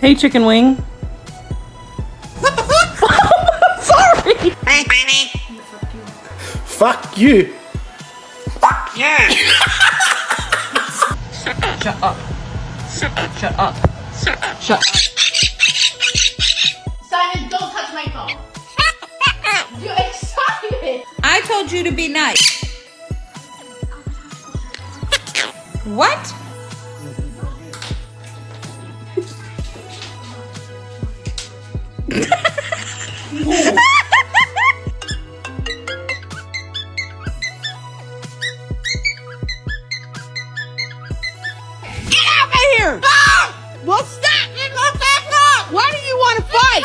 Hey, chicken wing. Sorry. Hey, Benny. Fuck you. Fuck you. Shut up. Shut up. Shut up. Simon, don't touch my phone. You're excited. I told you to be nice. What? Get out of here! Ah! Well, stop! You're going back up! Why do you want to fight?